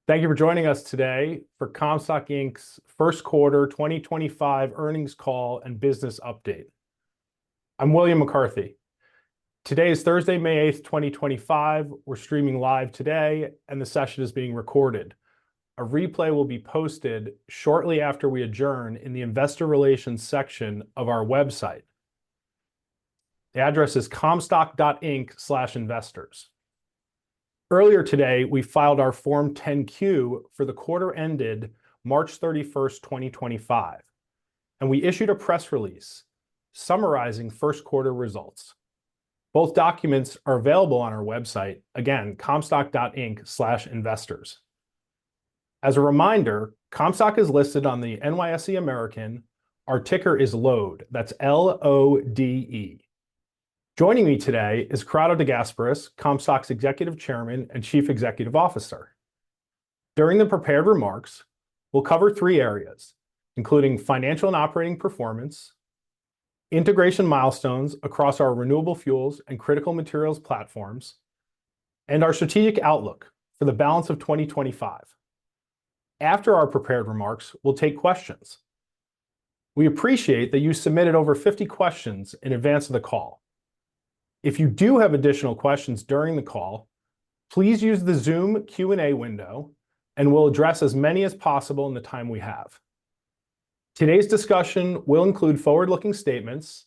Thank you for joining us today for Comstock Inc.'s first quarter 2025 earnings call and business update. I'm William McCarthy. Today is Thursday, May 8th, 2025. We're streaming live today, and the session is being recorded. A replay will be posted shortly after we adjourn in the Investor Relations section of our website. The address is comstock.inc/investors. Earlier today, we filed our Form 10-Q for the quarter ended March 31st, 2025, and we issued a press release summarizing first quarter results. Both documents are available on our website, again, comstock.inc/investors. As a reminder, Comstock is listed on the NYSE American. Our ticker is LODE. That's LODE. Joining me today is Corrado De Gasperis, Comstock's Executive Chairman and Chief Executive Officer. During the prepared remarks, we'll cover three areas, including financial and operating performance, integration milestones across our renewable fuels and critical materials platforms, and our strategic outlook for the balance of 2025. After our prepared remarks, we'll take questions. We appreciate that you submitted over 50 questions in advance of the call. If you do have additional questions during the call, please use the Zoom Q&A window, and we'll address as many as possible in the time we have. Today's discussion will include forward-looking statements.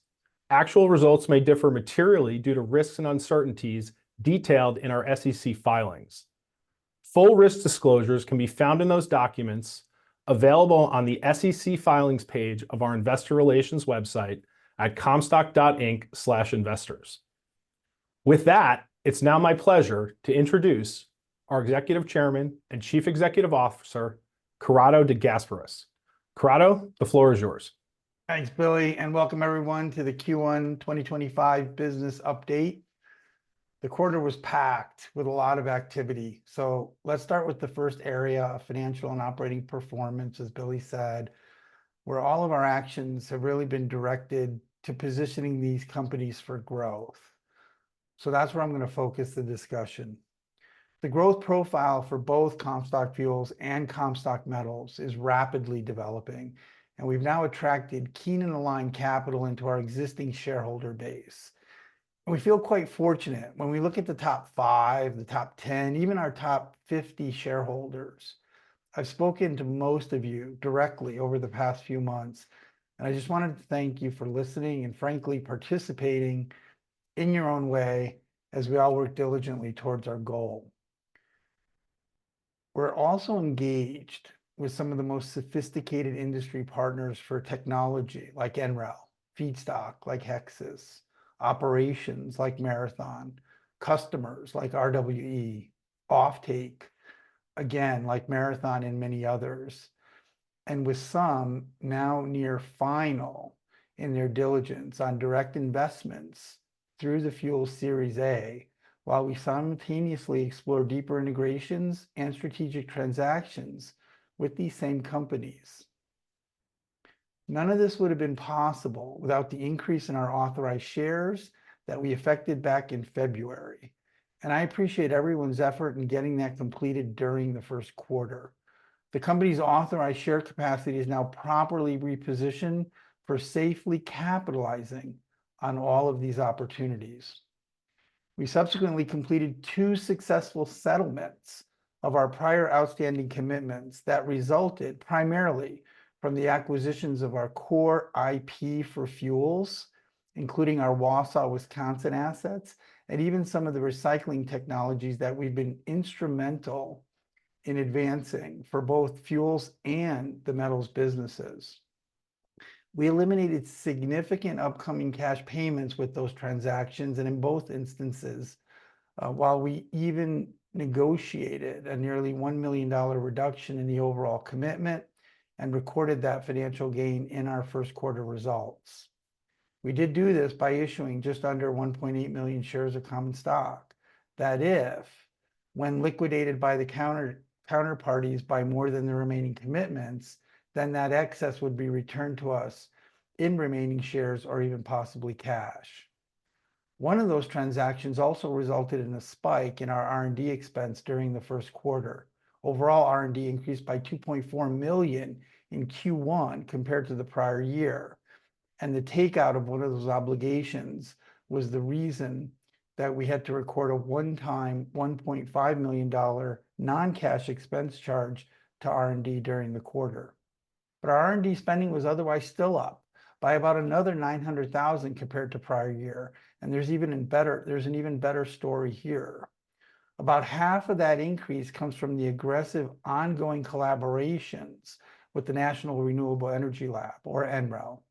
Actual results may differ materially due to risks and uncertainties detailed in our SEC filings. Full risk disclosures can be found in those documents available on the SEC filings page of our Investor Relations website at comstock.inc/investors. With that, it's now my pleasure to introduce our Executive Chairman and Chief Executive Officer, Corrado De Gasperis. Corrado, the floor is yours. Thanks, Billy, and welcome everyone to the Q1 2025 business update. The quarter was packed with a lot of activity. So let's start with the first area of financial and operating performance, as Billy said, where all of our actions have really been directed to positioning these companies for growth. So that's where I'm going to focus the discussion. The growth profile for both Comstock Fuels and Comstock Metals is rapidly developing, and we've now attracted keen and aligned capital into our existing shareholder base. And we feel quite fortunate when we look at the top 5, the top 10, even our top 50 shareholders. I've spoken to most of you directly over the past few months, and I just wanted to thank you for listening and frankly participating in your own way as we all work diligently towards our goal. We're also engaged with some of the most sophisticated industry partners for technology like NREL, feedstock like Hexas, operations like Marathon, customers like RWE, offtake, again, like Marathon and many others, and with some now near final in their diligence on direct investments through the Fuels Series A, while we simultaneously explore deeper integrations and strategic transactions with these same companies. None of this would have been possible without the increase in our authorized shares that we effected back in February, and I appreciate everyone's effort in getting that completed during the first quarter. The company's authorized share capacity is now properly repositioned for safely capitalizing on all of these opportunities. We subsequently completed 2 successful settlements of our prior outstanding commitments that resulted primarily from the acquisitions of our core IP for fuels, including our Wausau, Wisconsin assets, and even some of the recycling technologies that we've been instrumental in advancing for both fuels and the metals businesses. We eliminated significant upcoming cash payments with those transactions, and in both instances, while we even negotiated a nearly $1 million reduction in the overall commitment and recorded that financial gain in our first quarter results. We did do this by issuing just under 1.8 million shares of common stock, that if, when liquidated by the counterparties by more than the remaining commitments, then that excess would be returned to us in remaining shares or even possibly cash. One of those transactions also resulted in a spike in our R&D expense during the first quarter, Overall, R&D increased by 2.4 million in Q1 compared to the prior year. And the takeout of one of those obligations was the reason that we had to record a one-time $1.5 million non-cash expense charge to R&D during the quarter. But our R&D spending was otherwise still up by about another 900,000 compared to prior year. And there's an even better story here. About half of that increase comes from the aggressive ongoing collaborations with the National Renewable Energy Lab, or NREL,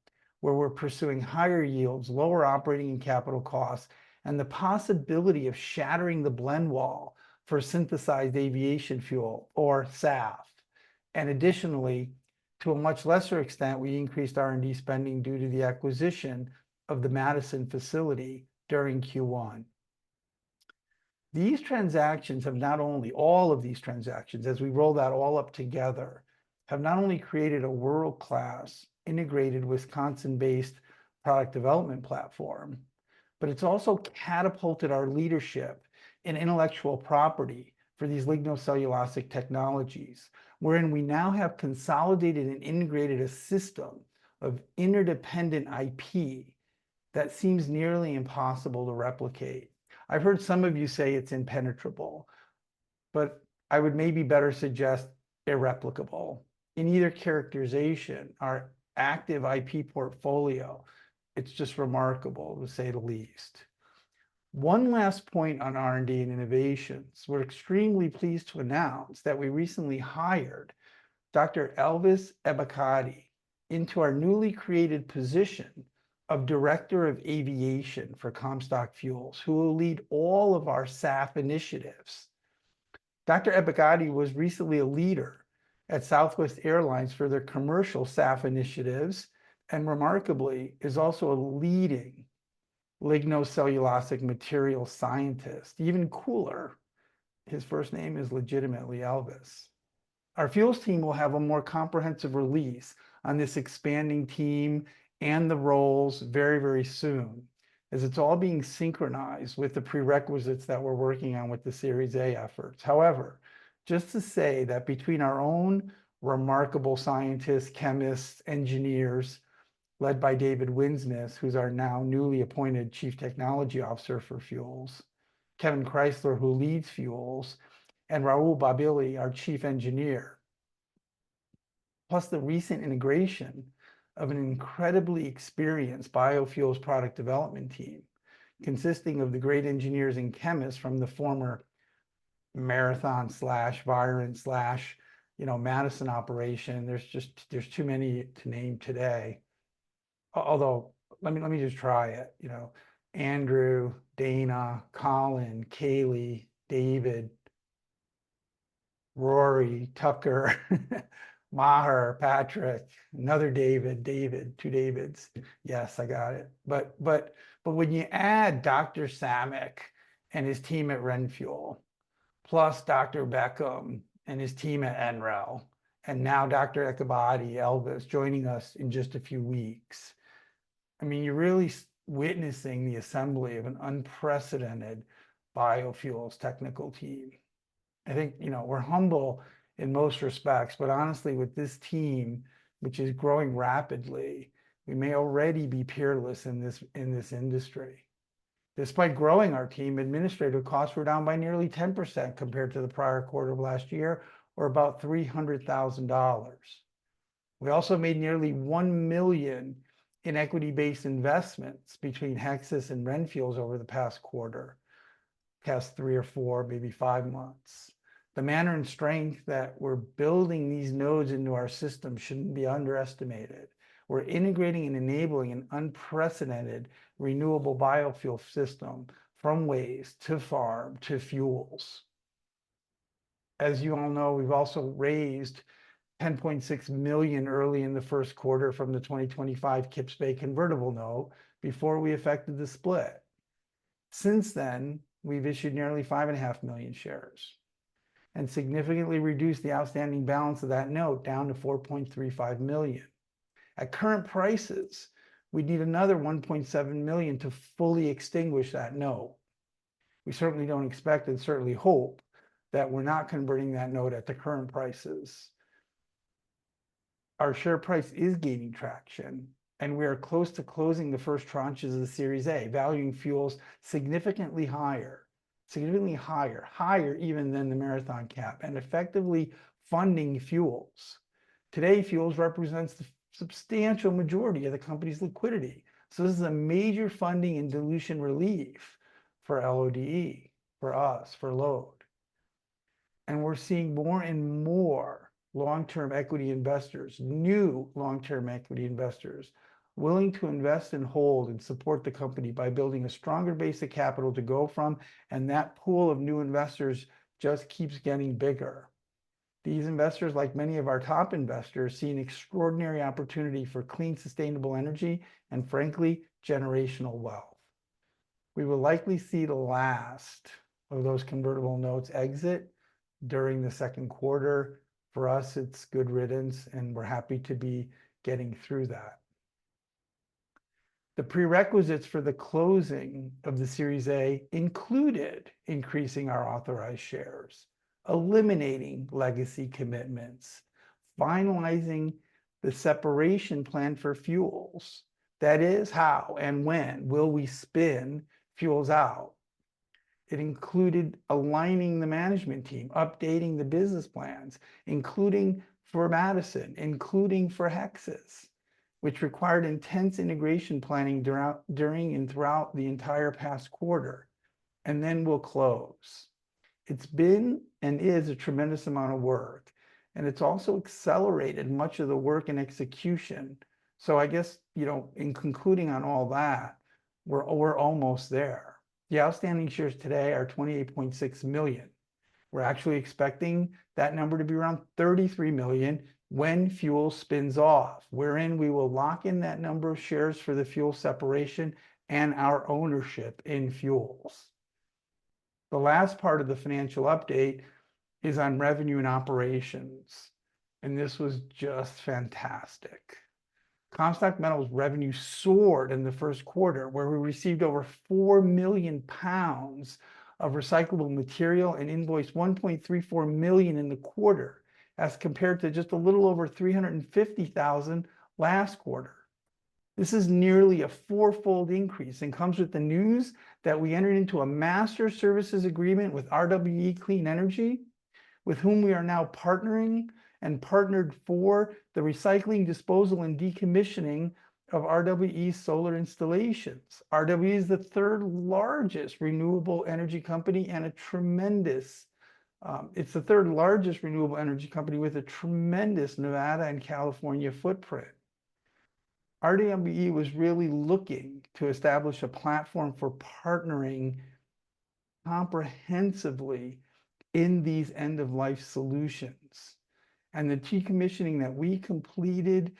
where we're pursuing higher yields, lower operating and capital costs, and the possibility of shattering the blend wall for synthesized aviation fuel, or SAF. And additionally, to a much lesser extent, we increased R&D spending due to the acquisition of the Madison facility during Q1. These transactions have not only, all of these transactions, as we roll that all up together, have not only created a world-class integrated Wisconsin-based product development platform, but it's also catapulted our leadership in intellectual property for these lignocellulosic technologies, wherein we now have consolidated and integrated a system of interdependent IP that seems nearly impossible to replicate. I've heard some of you say it's impenetrable, but I would maybe better suggest irreplicable. In either characterization, our active IP portfolio, it's just remarkable, to say the least. One last point on R&D and innovations. We're extremely pleased to announce that we recently hired Dr. Elvis Ebekati into our newly created position of Director of Aviation for Comstock Fuels, who will lead all of our SAF initiatives. Dr. Ebekati was recently a leader at Southwest Airlines for their commercial SAF initiatives, and remarkably is also a leading lignocellulosic material scientist. Even cooler, his first name is legitimately Elvis. Our fuels team will have a more comprehensive release on this expanding team and the roles very, very soon, as it's all being synchronized with the prerequisites that we're working on with the Series A efforts. However, just to say that between our own remarkable scientists, chemists, engineers, led by David Winsness, who's our now newly appointed Chief Technology Officer for Fuels, Kevin Chrysler, who leads Fuels, and Raul Babili, our Chief Engineer, plus the recent integration of an incredibly experienced biofuels product development team, consisting of the great engineers and chemists from the former Marathon / Virent / Madison operation. There's too many to name today. Although let me just try it. Andrew, Dana, Colin, Kaylee, David, Rory, Tucker, Maher, Patrick, another David, two Davids. Yes, I got it. But when you add Dr. Samek and his team at RenFuel, plus Dr. Beckham and his team at NREL, and now Dr. Ekabadi, Elvis, joining us in just a few weeks, I mean, you're really witnessing the assembly of an unprecedented biofuels technical team. I think, we're humble in most respects, but honestly, with this team, which is growing rapidly, we may already be peerless in this industry. Despite growing our team, administrative costs were down by nearly 10% compared to the prior quarter of last year, or about $300,000. We also made nearly $1 million in equity-based investments between Hexas and RenFuels over the past 3 or 4, maybe 5 months. The manner and strength that we're building these nodes into our system shouldn't be underestimated. We're integrating and enabling an unprecedented renewable biofuel system from waste to farm to fuels. As you all know, we've also raised 10.6 million early in the first quarter from the 2025 Kips Bay convertible note before we effected the split. Since then, we've issued nearly 5.5 million shares and significantly reduced the outstanding balance of that note down to 4.35 million. At current prices, we'd need another 1.7 million to fully extinguish that note. We certainly don't expect and certainly hope that we're not converting that note at the current prices. Our share price is gaining traction, and we are close to closing the first tranches of the Series A, valuing fuels significantly higher even than the Marathon cap, and effectively funding fuels. Today, fuels represents the substantial majority of the company's liquidity. So this is a major funding and dilution relief for LODE, for us, for LODE. And we're seeing more and more long-term equity investors, new long-term equity investors, willing to invest and hold and support the company by building a stronger base of capital to go from, and that pool of new investors just keeps getting bigger. These investors, like many of our top investors, see an extraordinary opportunity for clean, sustainable energy and, frankly, generational wealth. We will likely see the last of those convertible notes exit during the second quarter. For us, it's good riddance, and we're happy to be getting through that. The prerequisites for the closing of the Series A included increasing our authorized shares, eliminating legacy commitments, finalizing the separation plan for fuels. That is, how and when will we spin fuels out? It included aligning the management team, updating the business plans, including for Madison, including for Hexas, which required intense integration planning during and throughout the entire past quarter. And then we'll close. It's been and is a tremendous amount of work, and it's also accelerated much of the work and execution. So I guess, in concluding on all that, we're almost there. The outstanding shares today are 28.6 million. We're actually expecting that number to be around 33 million when fuel spins off, wherein we will lock in that number of shares for the fuel separation and our ownership in fuels. The last part of the financial update is on revenue and operations, and this was just fantastic. Comstock Metals revenue soared in the first quarter, where we received over 4 million pounds of recyclable material and invoiced 1.34 million in the quarter, as compared to just a little over 350,000 last quarter. This is nearly a fourfold increase and comes with the news that we entered into a master services agreement with RWE Clean Energy, with whom we are now partnering and partnered for the recycling, disposal, and decommissioning of RWE's solar installations. RWE is the third largest renewable energy company and it's the third largest renewable energy company with a tremendous Nevada and California footprint. RWE was really looking to establish a platform for partnering comprehensively in these end-of-life solutions. And the decommissioning that we completed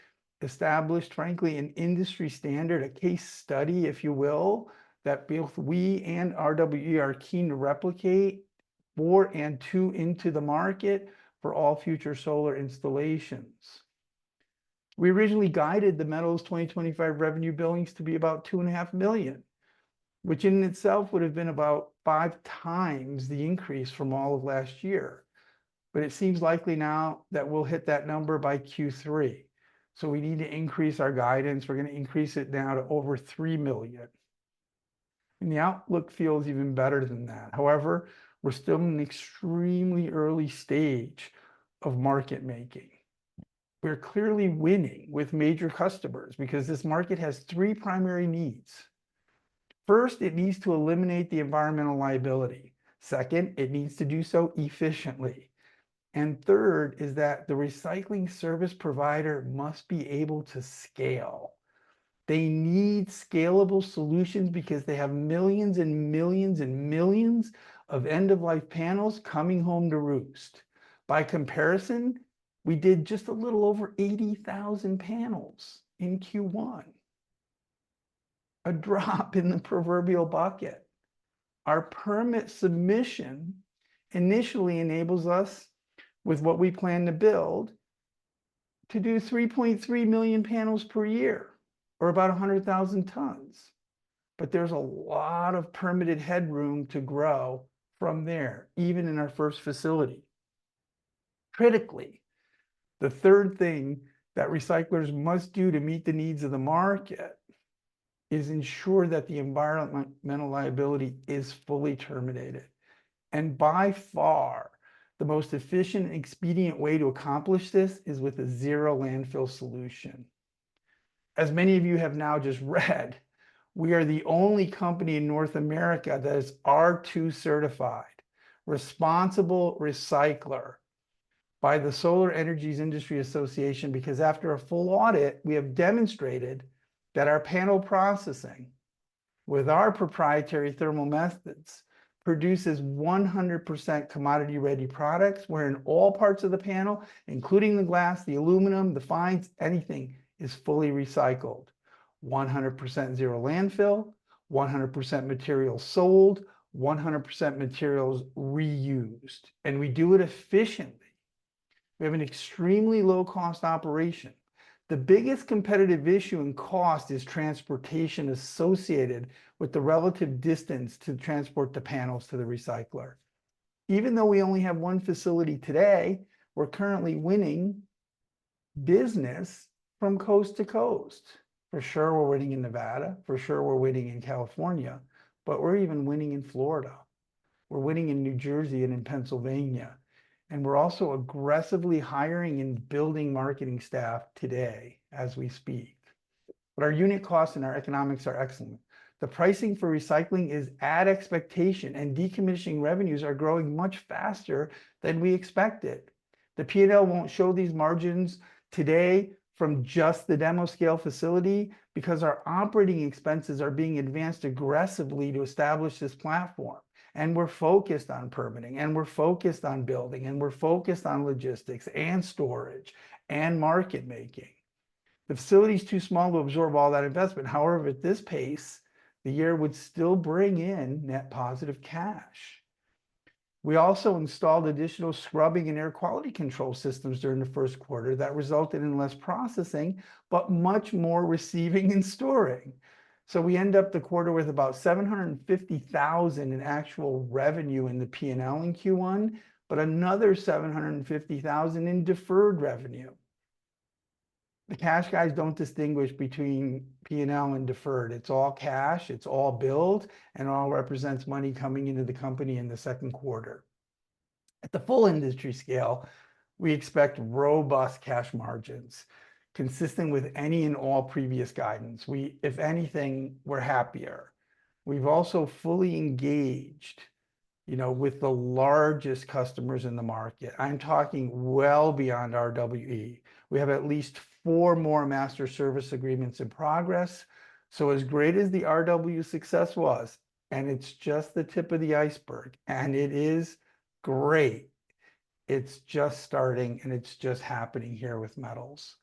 established, frankly, an industry standard, a case study, if you will, that both we and RWE are keen to replicate for and to into the market for all future solar installations. We originally guided the metals 2025 revenue billings to be about 2.5 million, which in itself would have been about 5 times the increase from all of last year. But it seems likely now that we'll hit that number by Q3. So we need to increase our guidance. We're going to increase it now to over 3 million. And the outlook feels even better than that. However, we're still in an extremely early stage of market making. We're clearly winning with major customers because this market has 3 primary needs. First, it needs to eliminate the environmental liability. Second, it needs to do so efficiently. And third is that the recycling service provider must be able to scale. They need scalable solutions because they have millions and millions and millions of end-of-life panels coming home to roost. By comparison, we did just a little over 80,000 panels in Q1. A drop in the proverbial bucket. Our permit submission initially enables us, with what we plan to build, to do 3.3 million panels per year, or about 100,000 tons. But there's a lot of permitted headroom to grow from there, even in our first facility. Critically, the third thing that recyclers must do to meet the needs of the market is ensure that the environmental liability is fully terminated. And by far, the most efficient and expedient way to accomplish this is with a zero landfill solution. As many of you have now just read, we are the only company in North America that is R2 certified, responsible recycler by the Solar Energies Industry Association, because after a full audit, we have demonstrated that our panel processing with our proprietary thermal methods produces 100% commodity ready products wherein all parts of the panel, including the glass, the aluminum, the fines, anything is fully recycled. 100% zero landfill, 100% materials sold, 100% materials reused. And we do it efficiently. We have an extremely low cost operation. The biggest competitive issue in cost is transportation associated with the relative distance to transport the panels to the recycler. Even though we only have one facility today, we're currently winning business from coast to coast. For sure, we're winning in Nevada. For sure, we're winning in California, but we're even winning in Florida. We're winning in New Jersey and in Pennsylvania. And we're also aggressively hiring and building marketing staff today as we speak. But our unit costs and our economics are excellent. The pricing for recycling is at expectation, and decommissioning revenues are growing much faster than we expected. The P&L won't show these margins today from just the demo scale facility because our operating expenses are being advanced aggressively to establish this platform. And we're focused on permitting, and we're focused on building, and we're focused on logistics and storage and market making. The facility is too small to absorb all that investment. However, at this pace, the year would still bring in net positive cash. We also installed additional scrubbing and air quality control systems during the first quarter that resulted in less processing, but much more receiving and storing. So we end up the quarter with about $750,000 in actual revenue in the P&L in Q1, but another $750,000 in deferred revenue. The cash guys don't distinguish between P&L and deferred. It's all cash, it's all billed, and all represents money coming into the company in the second quarter. At the full industry scale, we expect robust cash margins, consistent with any and all previous guidance. If anything, we're happier. We've also fully engaged, with the largest customers in the market. I'm talking well beyond RWE. We have at least 4 more master service agreements in progress. So as great as the RW success was, and it's just the tip of the iceberg, and it is great, it's just starting and it's just happening here with metals.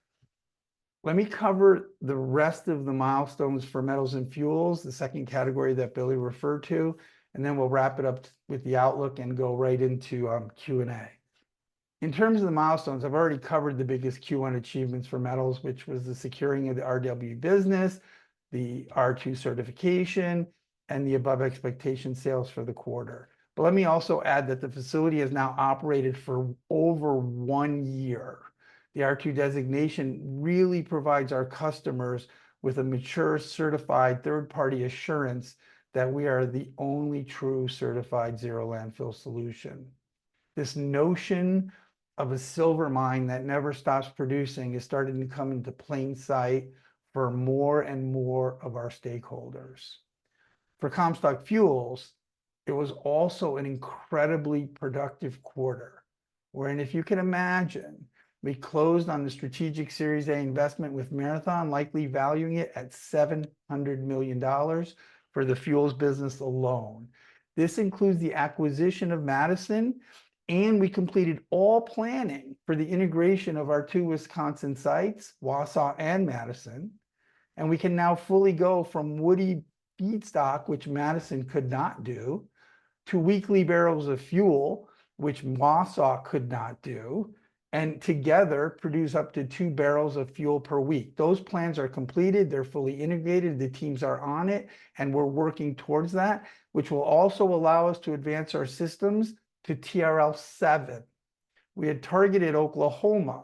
Let me cover the rest of the milestones for metals and fuels, the second category that Billy referred to, and then we'll wrap it up with the outlook and go right into Q&A. In terms of the milestones, I've already covered the biggest Q1 achievements for metals, which was the securing of the RW business, the R2 certification, and the above expectation sales for the quarter. But let me also add that the facility has now operated for over 1 year. The R2 designation really provides our customers with a mature certified third-party assurance that we are the only true certified zero landfill solution. This notion of a silver mine that never stops producing is starting to come into plain sight for more and more of our stakeholders. For Comstock Fuels, it was also an incredibly productive quarter, wherein, if you can imagine, we closed on the strategic Series A investment with Marathon, likely valuing it at $700 million for the fuels business alone. This includes the acquisition of Madison, and we completed all planning for the integration of our 2 Wisconsin sites, Wausau and Madison. And we can now fully go from woody feedstock, which Madison could not do, to weekly barrels of fuel, which Wausau could not do, and together produce up to 2 barrels of fuel per week. Those plans are completed, they're fully integrated, the teams are on it, and we're working towards that, which will also allow us to advance our systems to TRL 7. We had targeted Oklahoma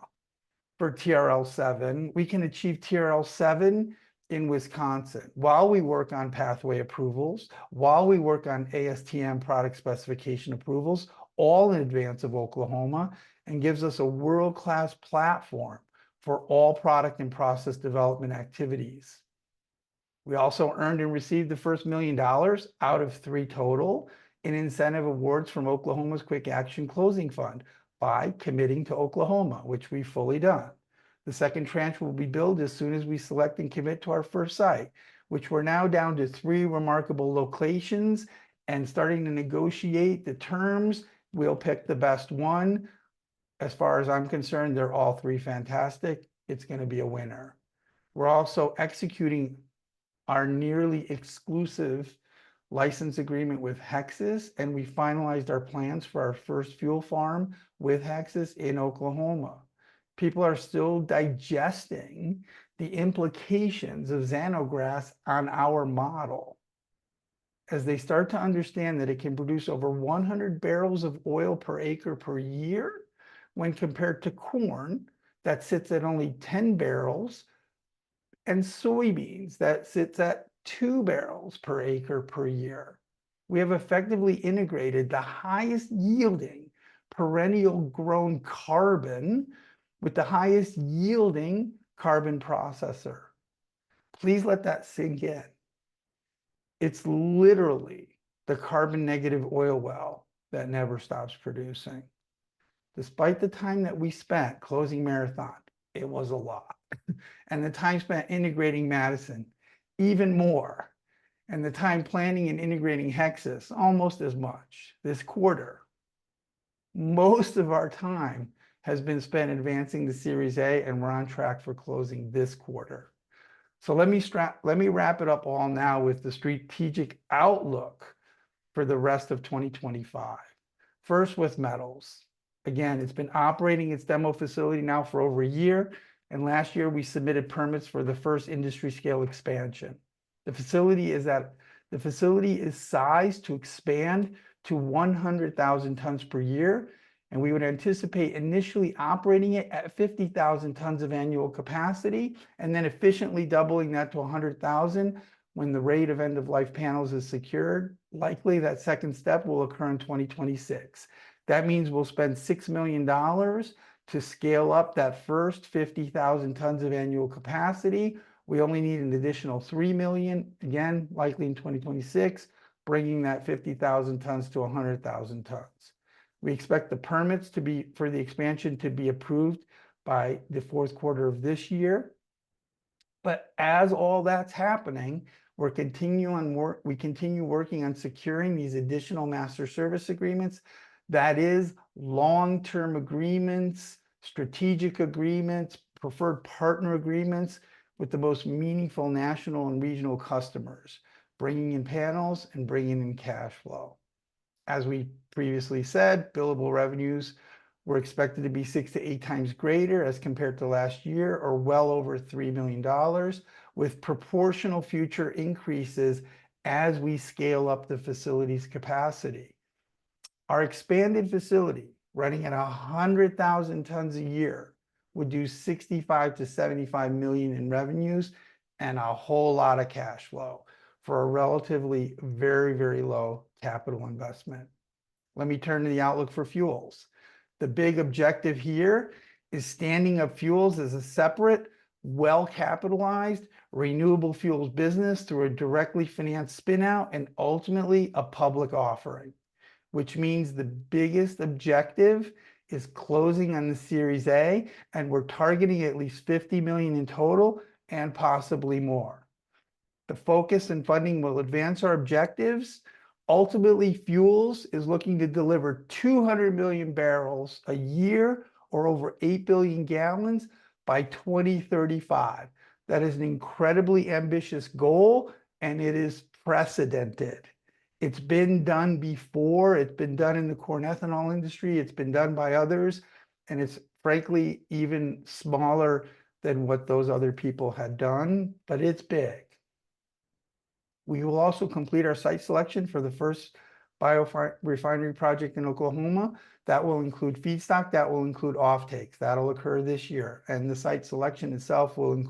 for TRL 7. We can achieve TRL 7 in Wisconsin while we work on pathway approvals, while we work on ASTM product specification approvals, all in advance of Oklahoma, and gives us a world-class platform for all product and process development activities. We also earned and received the first $1 million out of 3 total in incentive awards from Oklahoma's Quick Action Closing Fund by committing to Oklahoma, which we've fully done. The second tranche will be billed as soon as we select and commit to our first site, which we're now down to 3 remarkable locations and starting to negotiate the terms. We'll pick the best one. As far as I'm concerned, they're all 3 fantastic. It's going to be a winner. We're also executing our nearly exclusive license agreement with Hexas, and we finalized our plans for our first fuel farm with Hexas in Oklahoma. People are still digesting the implications of xanografts on our model as they start to understand that it can produce over 100 barrels of oil per acre per year when compared to corn that sits at only 10 barrels and soybeans that sits at 2 barrels per acre per year. We have effectively integrated the highest yielding perennial grown carbon with the highest yielding carbon processor. Please let that sink in. It's literally the carbon negative oil well that never stops producing. Despite the time that we spent closing Marathon, it was a lot. And the time spent integrating Madison, even more. And the time planning and integrating Hexas, almost as much this quarter. Most of our time has been spent advancing the Series A, and we're on track for closing this quarter. So let me wrap it up all now with the strategic outlook for the rest of 2025. First, with metals. Again, it's been operating its demo facility now for over a year, and last year we submitted permits for the first industry scale expansion. The facility is sized to expand to 100,000 tons per year, and we would anticipate initially operating it at 50,000 tons of annual capacity, and then efficiently doubling that to 100,000 when the rate of end-of-life panels is secured. Likely that second step will occur in 2026. That means we'll spend $6 million to scale up that first 50,000 tons of annual capacity. We only need an additional $3 million, again, likely in 2026, bringing that 50,000 tons to 100,000 tons. We expect the permits for the expansion to be approved by the fourth quarter of this year. But as all that's happening, we continue working on securing these additional master service agreements. That is long-term agreements, strategic agreements, preferred partner agreements with the most meaningful national and regional customers, bringing in panels and bringing in cash flow. As we previously said, billable revenues were expected to be 6 to 8 times greater as compared to last year, or well over $3 million, with proportional future increases as we scale up the facility's capacity. Our expanded facility, running at 100,000 tons a year, would do 65 to 75 million in revenues and a whole lot of cash flow for a relatively very, very low capital investment. Let me turn to the outlook for fuels. The big objective here is standing up fuels as a separate, well-capitalized, renewable fuels business through a directly financed spin-out and ultimately a public offering, which means the biggest objective is closing on the Series A, and we're targeting at least 50 million in total and possibly more. The focus and funding will advance our objectives. Ultimately, Fuels is looking to deliver 200 million barrels a year, or over 8 billion gallons, by 2035. That is an incredibly ambitious goal, and it is precedented. It's been done before. It's been done in the corn ethanol industry. It's been done by others, and it's frankly, even smaller than what those other people had done, but it's big. We will also complete our site selection for the first biorefinery project in Oklahoma. That will include feedstock, that will include offtakes. That'll occur this year. And the site selection itself will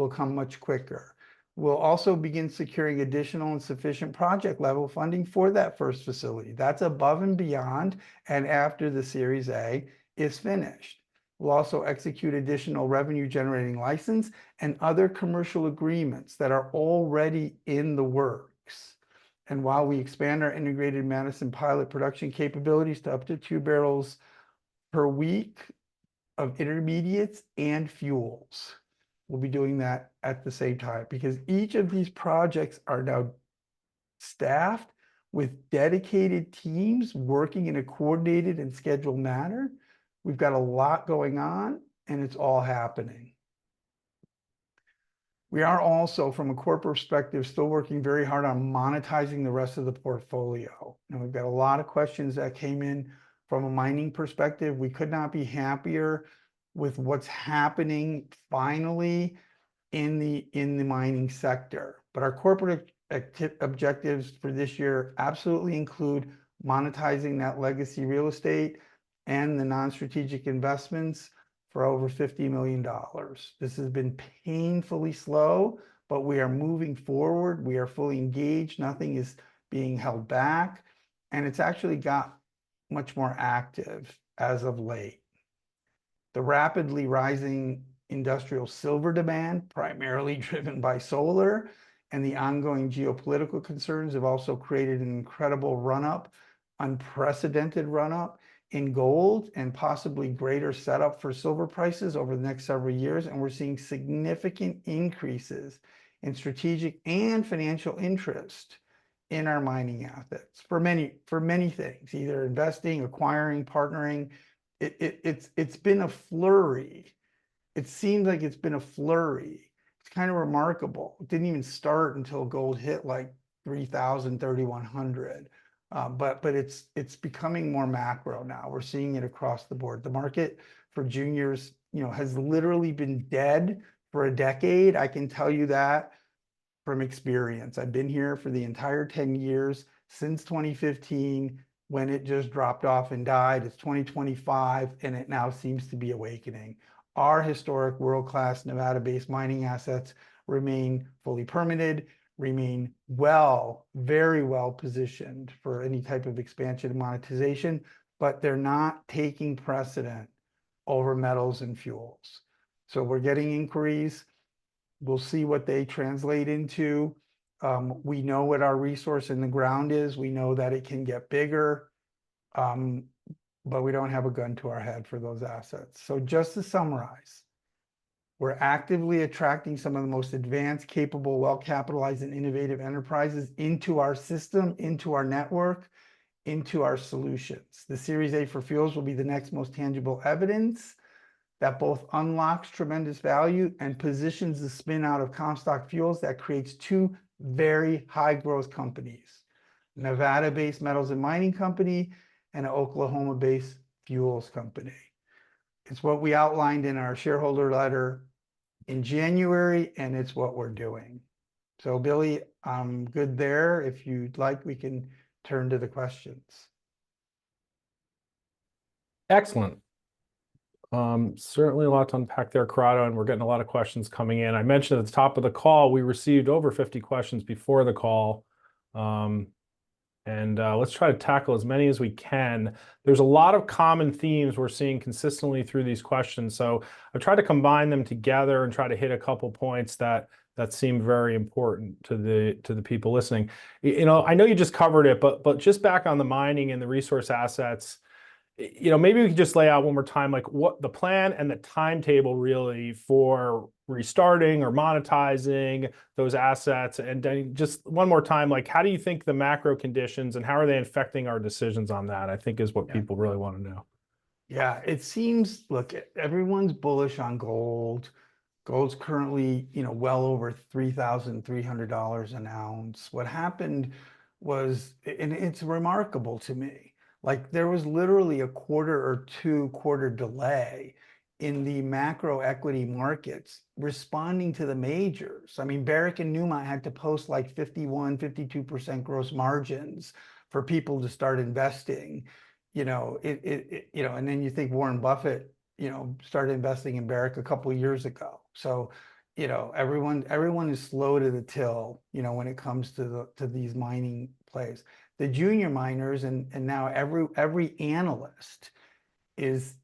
come much quicker. We'll also begin securing additional and sufficient project level funding for that first facility. That's above and beyond and after the Series A is finished. We'll also execute additional revenue generating license and other commercial agreements that are already in the works. And while we expand our integrated Madison pilot production capabilities to up to 2 barrels per week of intermediates and fuels, we'll be doing that at the same time because each of these projects are now staffed with dedicated teams working in a coordinated and scheduled manner. We've got a lot going on and it's all happening. We are also, from a corporate perspective, still working very hard on monetizing the rest of the portfolio. And we've got a lot of questions that came in from a mining perspective. We could not be happier with what's happening finally in the mining sector. But our corporate objectives for this year absolutely include monetizing that legacy real estate and the non-strategic investments for over $50 million. This has been painfully slow, but we are moving forward. We are fully engaged. Nothing is being held back. And it's actually got much more active as of late. The rapidly rising industrial silver demand, primarily driven by solar, and the ongoing geopolitical concerns have also created an incredible run-up, unprecedented run-up in gold and possibly greater setup for silver prices over the next several years. And we're seeing significant increases in strategic and financial interest in our mining assets for many things, either investing, acquiring, partnering. It's been a flurry. It seems like it's been a flurry. It's kind of remarkable. It didn't even start until gold hit like 3,000, 3,100. But it's becoming more macro now. We're seeing it across the board. The market for juniors, has literally been dead for a decade. I can tell you that from experience. I've been here for the entire 10 years since 2015 when it just dropped off and died. It's 2025 and it now seems to be awakening. Our historic world-class Nevada-based mining assets remain fully permitted, remain very well positioned for any type of expansion and monetization, but they're not taking precedent over metals and fuels. So we're getting inquiries. We'll see what they translate into. We know what our resource in the ground is. We know that it can get bigger, but we don't have a gun to our head for those assets. So just to summarize, we're actively attracting some of the most advanced, capable, well-capitalized, and innovative enterprises into our system, into our network, into our solutions. The Series A for fuels will be the next most tangible evidence that both unlocks tremendous value and positions the spin out of Comstock Fuels that creates two very high-growth companies, Nevada-based metals and mining company and an Oklahoma-based fuels company. It's what we outlined in our shareholder letter in January, and it's what we're doing. So Billy, I'm good there. If you'd like, we can turn to the questions. Excellent. Certainly a lot to unpack there, Corrado, and we're getting a lot of questions coming in. I mentioned at the top of the call, we received over 50 questions before the call. Let's try to tackle as many as we can. There's a lot of common themes we're seeing consistently through these questions. So I've tried to combine them together and try to hit a couple points that seem very important to the people listening. I know you just covered it, but just back on the mining and the resource assets, maybe we could just lay out one more time, like what the plan and the timetable really for restarting or monetizing those assets. And then just one more time, like how do you think the macro conditions and how are they affecting our decisions on that, I think is what people really want to know. Yeah, it seems, look, everyone's bullish on gold. Gold's currently, well over $3,300 an ounce. What happened was, and it's remarkable to me, Like there was literally a quarter or 2 quarter delay in the macro equity markets responding to the majors. I mean, Barrick and Newmont had to post like 51, 52% gross margins for people to start investing. And then you think Warren Buffett, started investing in Barrick a couple of years ago. So, everyone is slow to the till, when it comes to these mining plays. The junior miners and now every analyst is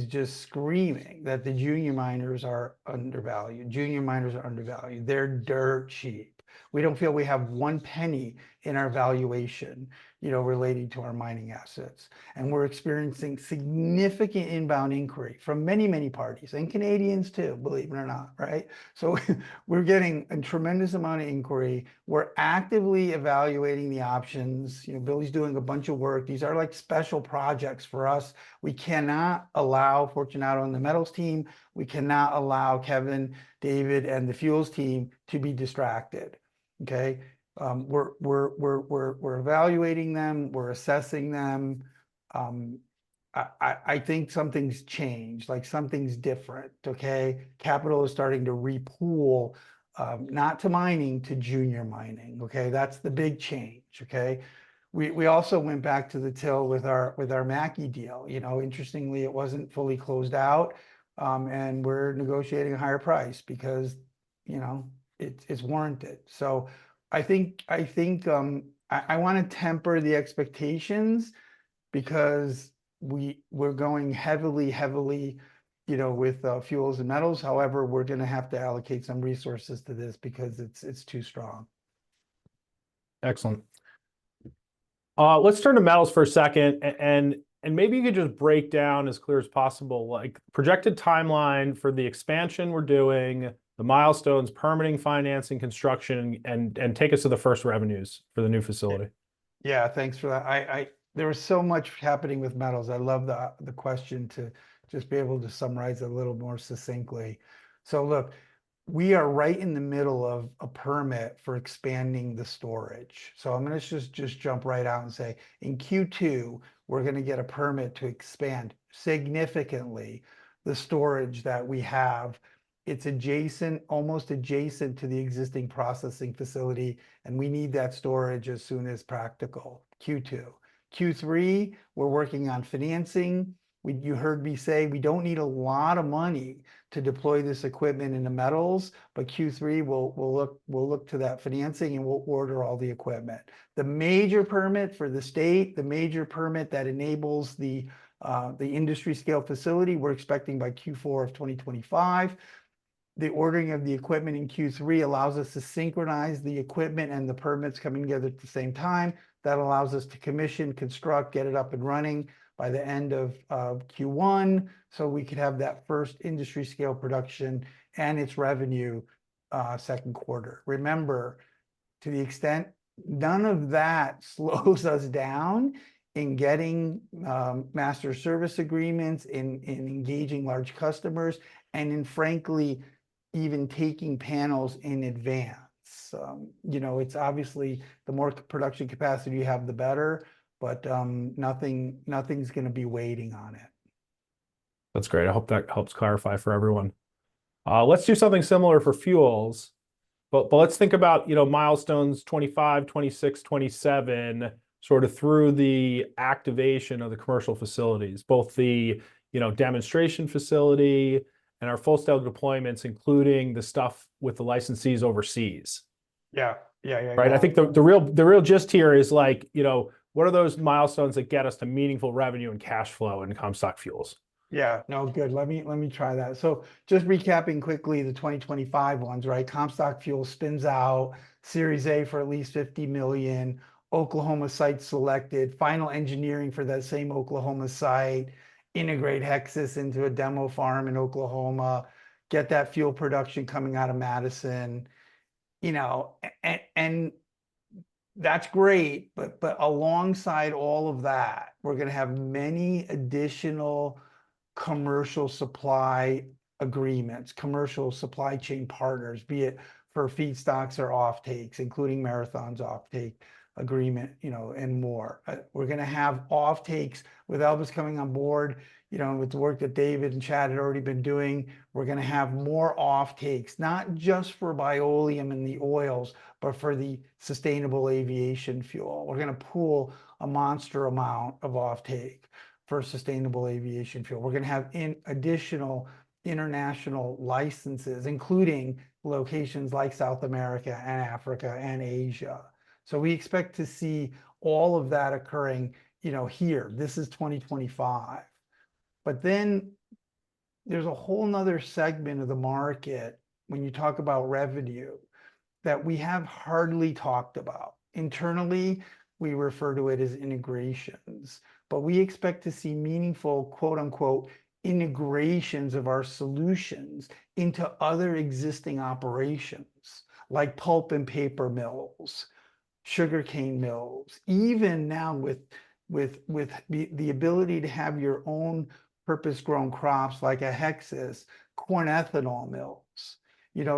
just screaming that the junior miners are undervalued. Junior miners are undervalued. They're dirt cheap. We don't feel we have 1 penny in our valuation, relating to our mining assets. And we're experiencing significant inbound inquiry from many, many parties and Canadians too, believe it or not, right? So we're getting a tremendous amount of inquiry. We're actively evaluating the options. Billy's doing a bunch of work. These are like special projects for us. We cannot allow Fortunato and the metals team, we cannot allow Kevin, David, and the fuels team to be distracted. Okay. We're evaluating them, we're assessing them. I think something's changed, like something's different. Okay. Capital is starting to repool, not to mining, to junior mining. Okay. That's the big change. Okay. We also went back to the till with our Mackey deal. Interestingly, it wasn't fully closed out, and we're negotiating a higher price because it's warranted. So I think I want to temper the expectations because we're going heavily, with fuels and metals. However, we're going to have to allocate some resources to this because it's too strong. Excellent. Let's turn to metals for a second, and maybe you could just break down as clear as possible, like projected timeline for the expansion we're doing, the milestones, permitting, financing, construction, and take us to the first revenues for the new facility. Yeah, thanks for that. There was so much happening with metals. I love the question to just be able to summarize it a little more succinctly. So look, we are right in the middle of a permit for expanding the storage. So I'm going to just jump right out and say in Q2, we're going to get a permit to expand significantly the storage that we have. It's almost adjacent to the existing processing facility, and we need that storage as soon as practical. Q2. Q3, we're working on financing. You heard me say we don't need a lot of money to deploy this equipment into metals, but Q3 we'll look to that financing and we'll order all the equipment. The major permit for the state, the major permit that enables the industry scale facility, we're expecting by Q4 of 2025. The ordering of the equipment in Q3 allows us to synchronize the equipment and the permits coming together at the same time. That allows us to commission, construct, get it up and running by the end of Q1, so we could have that first industry scale production and its revenue second quarter. Remember, to the extent none of that slows us down in getting master service agreements, in engaging large customers, and in frankly, even taking panels in advance. It's obviously the more production capacity you have, the better, but nothing's going to be waiting on it. That's great. I hope that helps clarify for everyone. Let's do something similar for fuels, but let's think about, milestones 25, 26, 27, sort of through the activation of the commercial facilities, both the, demonstration facility and our full scale deployments, including the stuff with the licensees overseas. Yeah. Right. I think the real gist here is like, what are those milestones that get us to meaningful revenue and cash flow in Comstock Fuels? Yeah, no, good. Let me try that. So just recapping quickly the 2025 ones, right? Comstock Fuels spins out Series A for at least 50 million, Oklahoma site selected, final engineering for that same Oklahoma site, integrate Hexas into a demo farm in Oklahoma, get that fuel production coming out of Madison, and that's great, but alongside all of that, we're going to have many additional commercial supply agreements, commercial supply chain partners, be it for feedstocks or offtakes, including Marathon's offtake agreement, and more. We're going to have off takes with Elvis coming on board, with the work that David and Chad had already been doing. We're going to have more off takes, not just for Bioleum and the oils, but for the sustainable aviation fuel. We're going to pool a monster amount of off take for sustainable aviation fuel. We're going to have additional international licenses, including locations like South America and Africa and Asia. So we expect to see all of that occurring, here. This is 2025. But then there's a whole nother segment of the market when you talk about revenue that we have hardly talked about. Internally, we refer to it as integrations, but we expect to see meaningful, quote unquote, integrations of our solutions into other existing operations, like pulp and paper mills, sugarcane mills, even now with the ability to have your own purpose-grown crops like a Hexas, corn ethanol mills.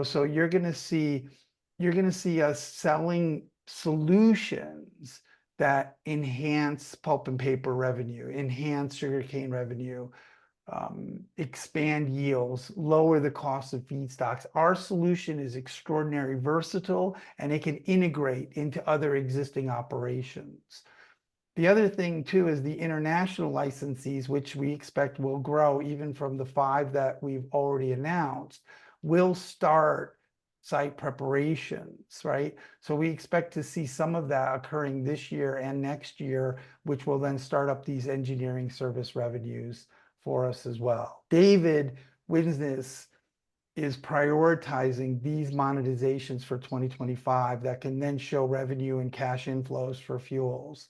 So you're going to see us selling solutions that enhance pulp and paper revenue, enhance sugarcane revenue, expand yields, lower the cost of feedstocks. Our solution is extraordinarily versatile, and it can integrate into other existing operations. The other thing too is the international licensees, which we expect will grow even from the 5 that we've already announced, will start site preparations, right? So we expect to see some of that occurring this year and next year, which will then start up these engineering service revenues for us as well. David Winsness is prioritizing these monetizations for 2025 that can then show revenue and cash inflows for fuels.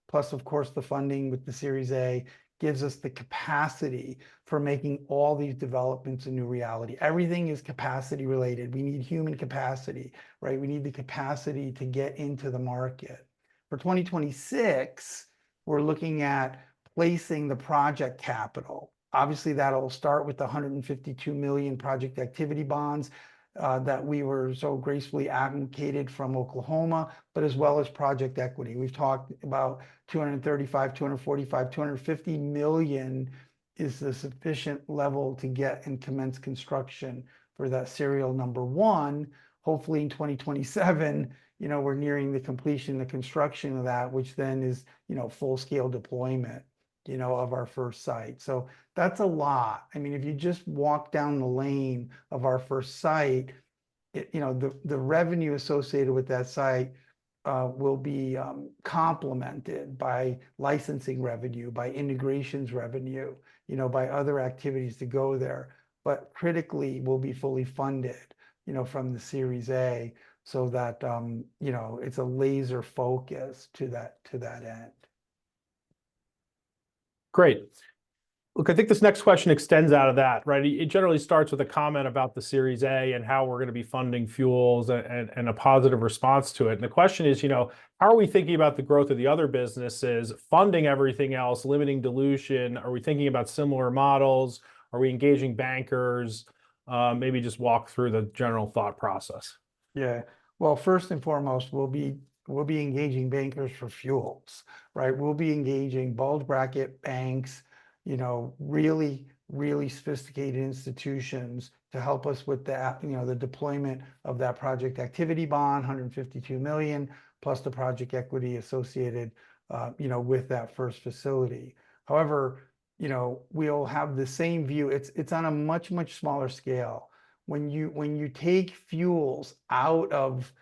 Plus, of course, the funding with the Series A gives us the capacity for making all these developments a new reality. Everything is capacity related. We need human capacity, right? We need the capacity to get into the market. For 2026, we're looking at placing the project capital. Obviously, that'll start with the 152 million project activity bonds that we were so gracefully allocated from Oklahoma, but as well as project equity. We've talked about 235, 245, 250 million is the sufficient level to get and commence construction for that serial number 1. Hopefully in 2027, we're nearing the completion, the construction of that, which then is, full-scale deployment, of our first site. So that's a lot. I mean, if you just walk down the lane of our first site, the revenue associated with that site will be complemented by licensing revenue, by integrations revenue, by other activities to go there. But critically, will be fully funded, from the Series A, so that it's a laser focus to that end. Great. Look, I think this next question extends out of that, right? It generally starts with a comment about the Series A and how we're going to be funding fuels and a positive response to it. And the question is, how are we thinking about the growth of the other businesses, funding everything else, limiting dilution? Are we thinking about similar models? Are we engaging bankers? Maybe just walk through the general thought process. Yeah. Well, first and foremost, we'll be engaging bankers for fuels, right? We'll be engaging bulge bracket banks, really, really sophisticated institutions to help us with that, the deployment of that project activity bond, 152 million, plus the project equity associated, with that first facility. However, we'll have the same view. It's on a much, much smaller scale. When you take fuels out of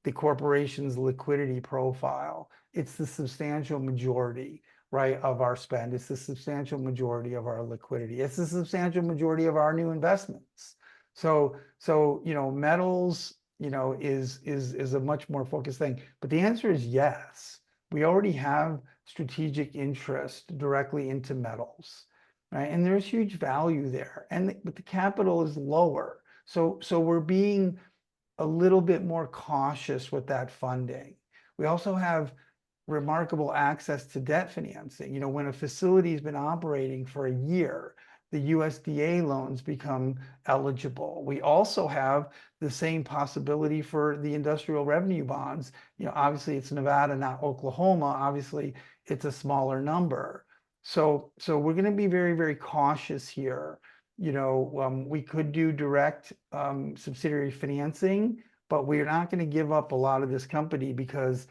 the corporation's liquidity profile, it's the substantial majority, right, of our spend. It's the substantial majority of our liquidity. It's the substantial majority of our new investments. So metals, is a much more focused thing. But the answer is yes. We already have strategic interest directly into metals, right? And there's huge value there. But the capital is lower. So we're being a little bit more cautious with that funding. We also have remarkable access to debt financing. When a facility has been operating for a year, the USDA loans become eligible. We also have the same possibility for the industrial revenue bonds. Obviously it's Nevada, not Oklahoma. Obviously it's a smaller number. So we're going to be very, very cautious here. We could do direct subsidiary financing, but we're not going to give up a lot of this company because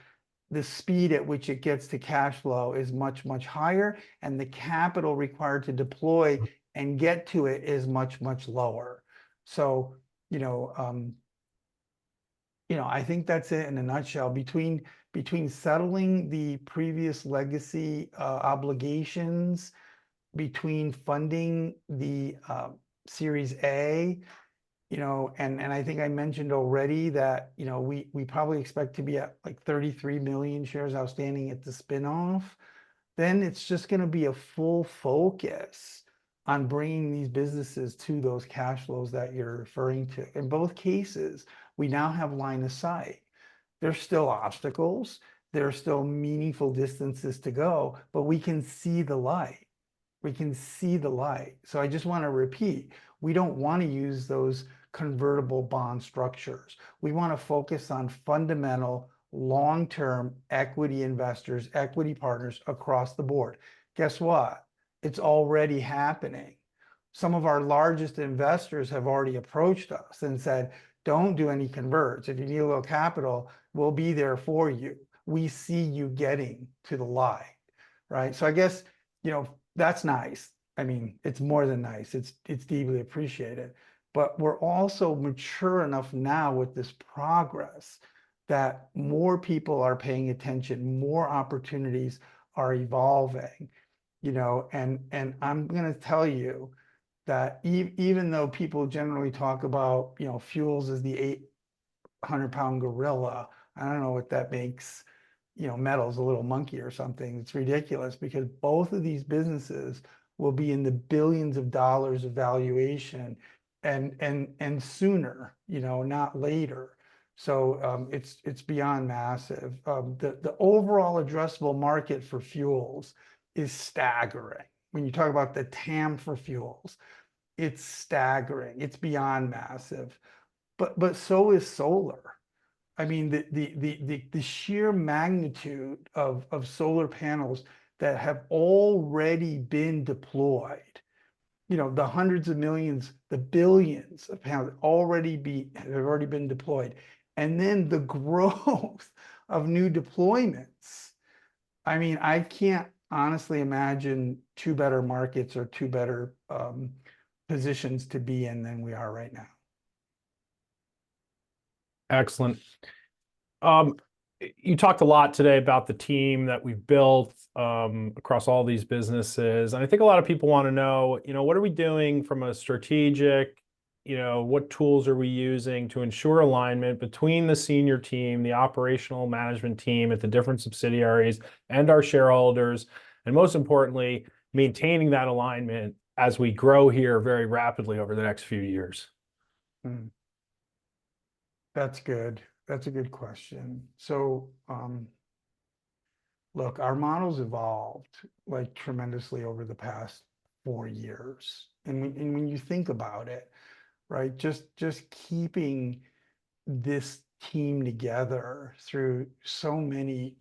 the speed at which it gets to cash flow is much, much higher, and the capital required to deploy and get to it is much, much lower. So, I think that's it in a nutshell. Between settling the previous legacy obligations, between funding the Series A, and I think I mentioned already that, we probably expect to be at like 33 million shares outstanding at the spinoff. Then it's just going to be a full focus on bringing these businesses to those cash flows that you're referring to. In both cases, we now have line of sight. There's still obstacles. There are still meaningful distances to go, but we can see the light. We can see the light. So I just want to repeat, we don't want to use those convertible bond structures. We want to focus on fundamental long-term equity investors, equity partners across the board. Guess what? It's already happening. Some of our largest investors have already approached us and said, don't do any converts. If you need a little capital, we'll be there for you. We see you getting to the light, right? So I guess, that's nice. I mean, it's more than nice. It's deeply appreciated. But we're also mature enough now with this progress that more people are paying attention, more opportunities are evolving, and I'm going to tell you that even though people generally talk about, fuels as the 800-pound gorilla, I don't know what that makes, metals a little monkey or something. It's ridiculous because both of these businesses will be in the billions of dollars of valuation and sooner, not later. So it's beyond massive. The overall addressable market for fuels is staggering. When you talk about the TAM for fuels, it's staggering. It's beyond massive. But so is solar. I mean, the sheer magnitude of solar panels that have already been deployed, the hundreds of millions, the billions of pounds have already been deployed. And then the growth of new deployments. I mean, I can't honestly imagine two better markets or two better positions to be in than we are right now. Excellent. You talked a lot today about the team that we've built across all these businesses. And I think a lot of people want to know, what are we doing from a strategic, what tools are we using to ensure alignment between the senior team, the operational management team at the different subsidiaries, and our shareholders, and most importantly, maintaining that alignment as we grow here very rapidly over the next few years? That's good. That's a good question. So, look, our model's evolved like tremendously over the past 4 years. And when you think about it, right, just keeping this team together through so many,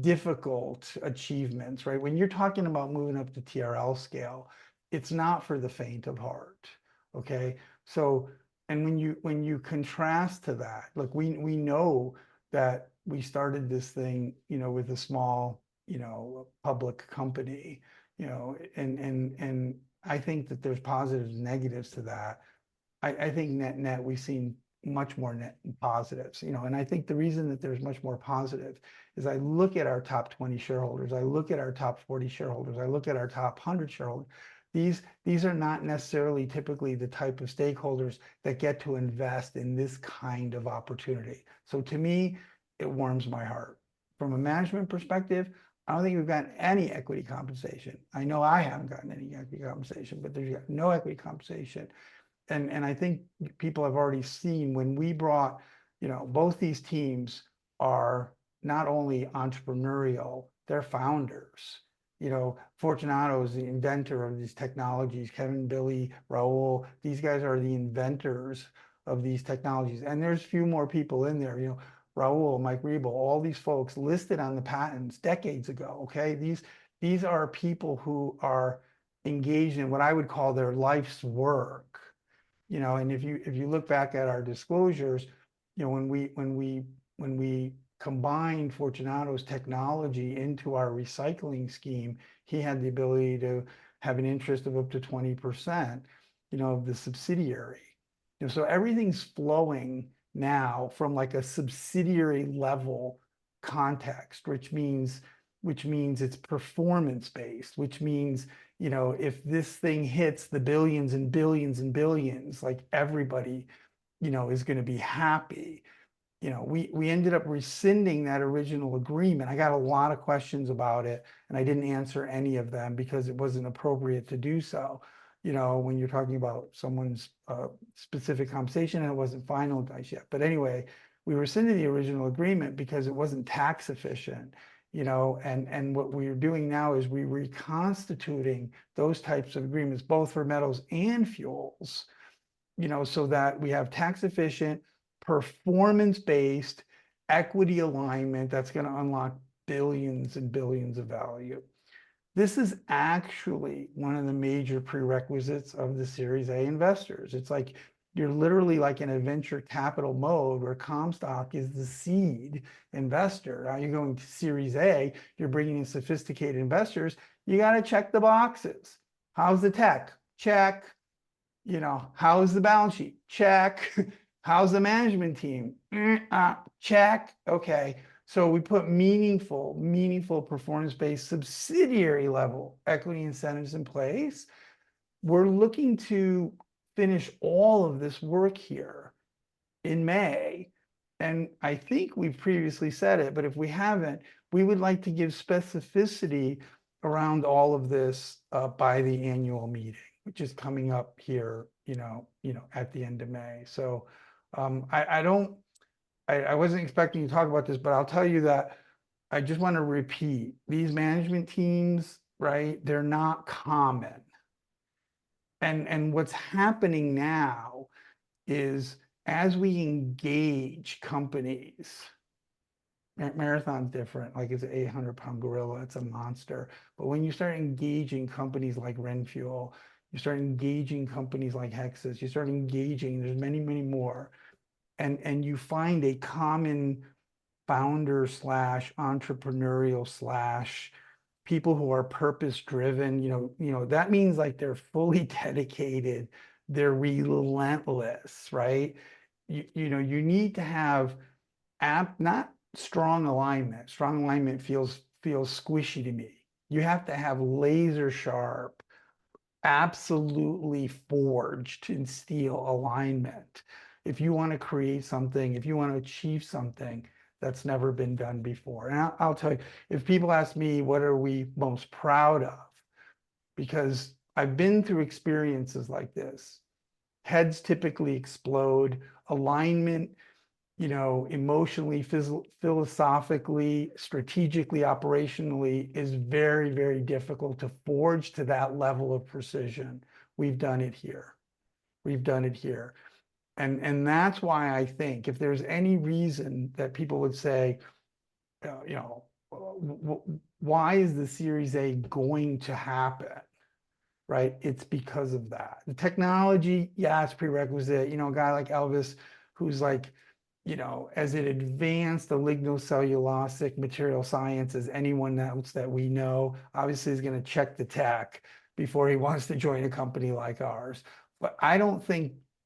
difficult achievements, right? When you're talking about moving up the TRL scale, it's not for the faint of heart. Okay. So, and when you contrast to that, look, we know that we started this thing, with a small, public company, and I think that there's positives and negatives to that. I think net we've seen much more net positives, and I think the reason that there's much more positive is I look at our top 20 shareholders, I look at our top 40 shareholders, I look at our top 100 shareholders. These are not necessarily typically the type of stakeholders that get to invest in this kind of opportunity. So to me, it warms my heart. From a management perspective, I don't think we've gotten any equity compensation. I know I haven't gotten any equity compensation, but there's no equity compensation. And I think people have already seen when we brought, both these teams are not only entrepreneurial, they're founders. Fortunato is the inventor of these technologies. Kevin, Billy, Raul, these guys are the inventors of these technologies. And there's a few more people in there, Raul, Mike Rebo, all these folks listed on the patents decades ago. Okay. These are people who are engaged in what I would call their life's work. And if you look back at our disclosures, when we combined Fortunato's technology into our recycling scheme, he had the ability to have an interest of up to 20%, of the subsidiary. So everything's flowing now from like a subsidiary level context, which means it's performance based, which means, if this thing hits the billions and billions and billions, like everybody, is going to be happy. We ended up rescinding that original agreement. I got a lot of questions about it, and I didn't answer any of them because it wasn't appropriate to do so. When you're talking about someone's specific compensation and it wasn't finalized yet. But anyway, we rescinded the original agreement because it wasn't tax efficient. And what we're doing now is we're reconstituting those types of agreements, both for metals and fuels, so that we have tax efficient, performance-based equity alignment that's going to unlock billions and billions of value. This is actually one of the major prerequisites of the Series A investors. It's like you're literally like in a venture capital mode where Comstock is the seed investor. Now you're going to Series A, you're bringing in sophisticated investors. You got to check the boxes. How's the tech? Check. How's the balance sheet? Check. How's the management team? Check. Okay. So we put meaningful performance-based subsidiary level equity incentives in place. We're looking to finish all of this work here in May. And I think we've previously said it, but if we haven't, we would like to give specificity around all of this by the annual meeting, which is coming up here, at the end of May. So I wasn't expecting to talk about this, but I'll tell you that I just want to repeat, these management teams, right? They're not common. And what's happening now is as we engage companies, Marathon's different, like it's an 800-pound gorilla, it's a monster. But when you start engaging companies like RenFuel, you start engaging companies like Hexas, you start engaging, there's many, many more. And you find a common founder slash entrepreneurial slash people who are purpose driven, that means like they're fully dedicated, they're relentless, right? You need to have not strong alignment. Strong alignment feels squishy to me. You have to have laser sharp, absolutely forged in steel alignment. If you want to create something, if you want to achieve something that's never been done before. And I'll tell you, if people ask me, what are we most proud of? Because I've been through experiences like this. Heads typically explode. Alignment, emotionally, philosophically, strategically, operationally is very, very difficult to forge to that level of precision. We've done it here. We've done it here. And that's why I think if there's any reason that people would say, why is the Series A going to happen? Right? It's because of that. The technology, yeah, it's prerequisite. A guy like Elvis, who's like, as an advanced lignocellulosic material science as anyone else that we know, obviously is going to check the tech before he wants to join a company like ours. But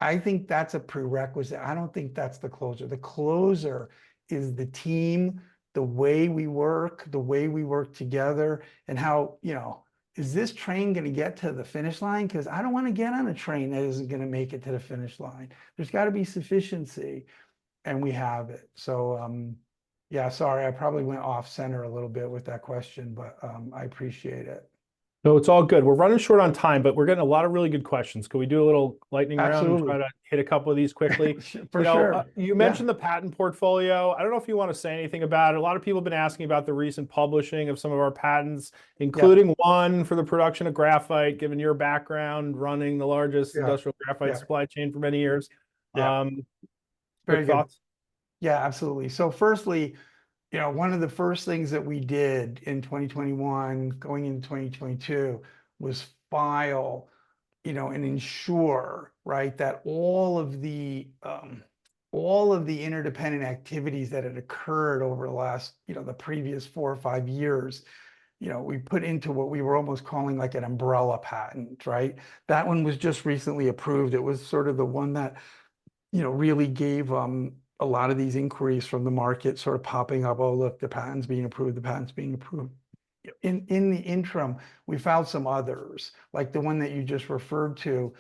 I think that's a prerequisite. I don't think that's the closer. The closer is the team, the way we work together, and how, is this train going to get to the finish line? Because I don't want to get on a train that isn't going to make it to the finish line. There's got to be sufficiency, and we have it. So, yeah, sorry, I probably went off center a little bit with that question, but I appreciate it. No, it's all good. We're running short on time, but we're getting a lot of really good questions. Could we do a little lightning round and try Absolutely. to hit a couple of these quickly? For sure. You Yeah. mentioned the patent portfolio. I don't know if you want to say anything about it. A lot of people have been asking about the recent publishing of some of our patents, Yeah. including one for the production of graphite, given your background running the largest Yeah. industrial graphite Yeah. supply chain for many years. Yeah. Um, Very Quick good. thoughts? Yeah, absolutely. So firstly, one of the first things that we did in 2021, going into 2022, was file, and ensure, right, that all of the interdependent activities that had occurred over the last, the previous 4 or 5 years, we put into what we were almost calling like an umbrella patent, right? That one was just recently approved. It was sort of the one that really gave a lot of these inquiries from the market sort of popping up. Oh, look, the patent's being approved, the patent's being approved. In the interim, we found some others, like the one that you just referred to.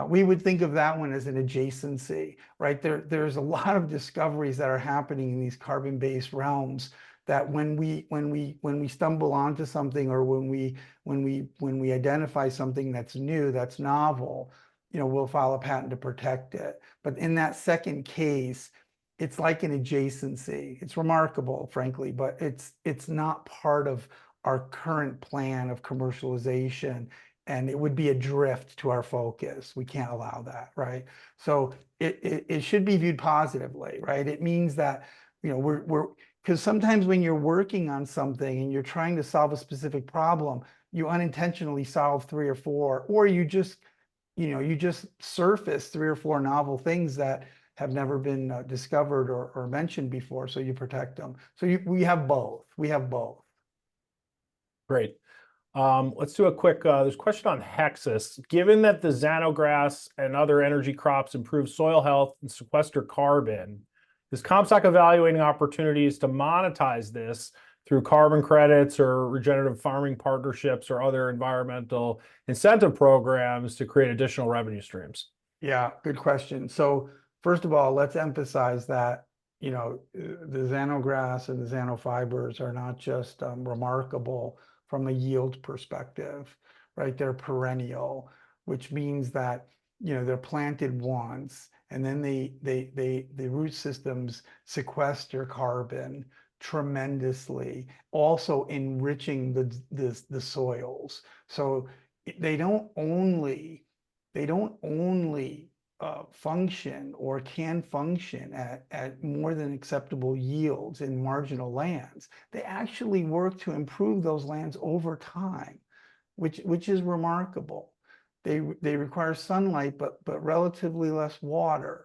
We would think of that one as an adjacency, right? There's a lot of discoveries that are happening in these carbon-based realms that when we stumble onto something, or when we identify something that's new, that's novel, we'll file a patent to protect it. But in that second case, it's like an adjacency. It's remarkable, frankly, but it's not part of our current plan of commercialization, and it would be a drift to our focus. We can't allow that, right? So it should be viewed positively, right? It means that, we're because sometimes when you're working on something and you're trying to solve a specific problem, you unintentionally solve three or four, or you just surface three or four novel things that have never been discovered or mentioned before, so you protect them. So we have both. We have both. Great. Let's do a quick, there's a question on Hexas. Given that the xanograss and other energy crops improve soil health and sequester carbon, is Comstock evaluating opportunities to monetize this through carbon credits or regenerative farming partnerships or other environmental incentive programs to create additional revenue streams? Yeah, good question. So first of all, let's emphasize that, the xanograss and the xanofibers are not just remarkable from a yield perspective, right? They're perennial, which means that, they're planted once, and then the root systems sequester carbon tremendously, also enriching the soils. So they don't only they don't only function or can function at more than acceptable yields in marginal lands. They actually work to improve those lands over time, which is remarkable. They require sunlight, but relatively less water.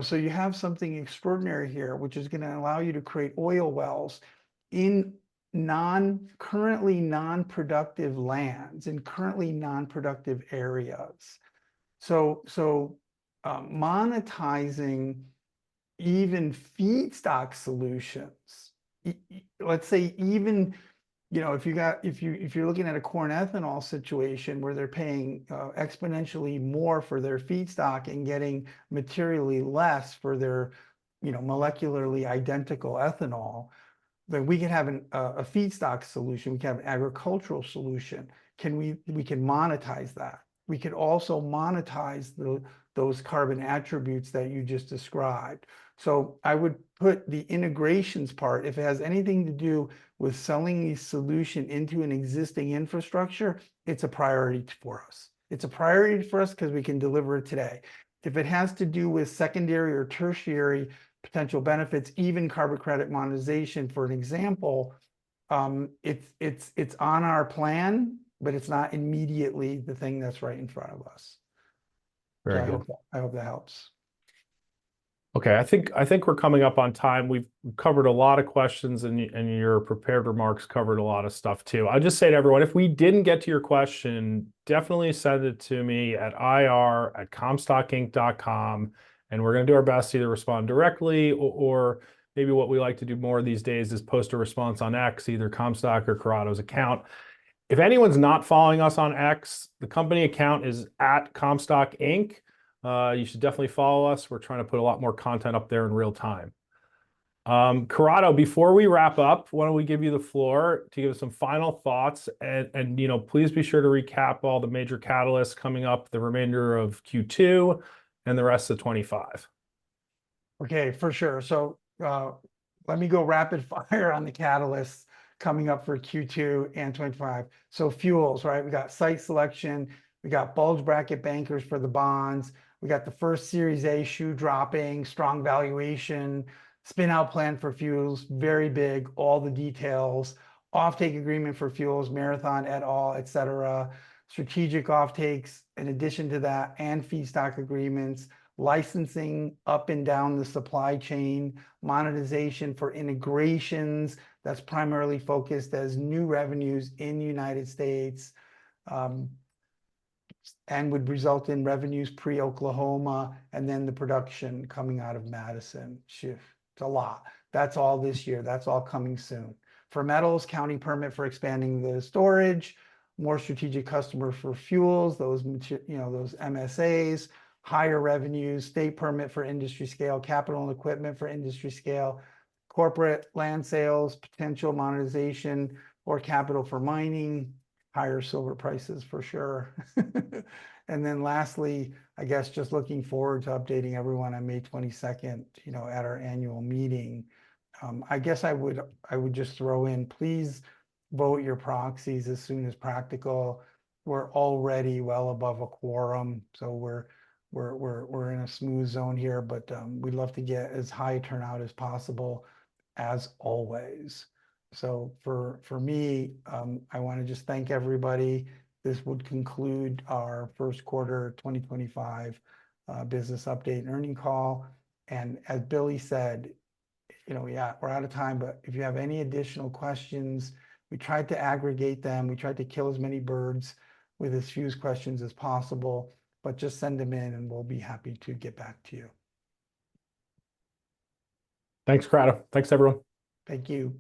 So you have something extraordinary here, which is going to allow you to create oil wells in currently non-productive lands, in currently non-productive areas. So monetizing even feedstock solutions, let's say, even, if you're looking at a corn ethanol situation where they're paying exponentially more for their feedstock and getting materially less for their, molecularly identical ethanol, then we can have a feedstock solution. We can have an agricultural solution. We can monetize that. We could also monetize those carbon attributes that you just described. So I would put the integrations part, if it has anything to do with selling a solution into an existing infrastructure, it's a priority for us. It's a priority for us because we can deliver it today. If it has to do with secondary or tertiary potential benefits, even carbon credit monetization, for an example, it's on our plan, but it's not immediately the thing that's right in front of us. So Very good. I hope that helps. Okay, I think we're coming up on time. We've covered a lot of questions, and your prepared remarks covered a lot of stuff too. I'll just say to everyone, if we didn't get to your question, definitely send it to me at ir@comstockinc.com, and we're going to do our best to either respond directly, or maybe what we like to do more these days is post a response on X, either Comstock or Corrado's account. If anyone's not following us on X, the company account is at Comstock Inc. You should definitely follow us. We're trying to put a lot more content up there in real time. Corrado, before we wrap up, why don't we give you the floor to give us some final thoughts and please be sure to recap all the major catalysts coming up the remainder of Q2 and the rest of 25. Okay, for sure. So let me go rapid fire on the catalysts coming up for Q2 and 25. So fuels, right? We got site selection, we got bulge bracket bankers for the bonds, we got the first Series A shoe dropping, strong valuation, spin out plan for fuels, very big, all the details, offtake agreement for fuels, Marathon et al., et cetera, strategic offtakes in addition to that, and feedstock agreements, licensing up and down the supply chain, monetization for integrations that's primarily focused as new revenues in the United States, and would result in revenues pre-Oklahoma, and then the production coming out of Madison. It's a lot. That's all this year. That's all coming soon. For metals, county permit for expanding the storage, more strategic customer for fuels, those MSAs, higher revenues, state permit for industry scale, capital and equipment for industry scale, corporate land sales, potential monetization or capital for mining, higher silver prices for sure. And then lastly, I guess just looking forward to updating everyone on May 22nd, at our annual meeting. I guess I would just throw in, please vote your proxies as soon as practical. We're already well above a quorum, so we're in a smooth zone here, but we'd love to get as high a turnout as possible, as always. So for me, I want to just thank everybody. This would conclude our first quarter 2025 business update and earning call. And as Billy said, yeah, we're out of time, but if you have any additional questions, we tried to aggregate them. We tried to kill as many birds with as few questions as possible, but just send them in and we'll be happy to get back to you. Thanks, Corrado. Thanks, everyone. Thank you.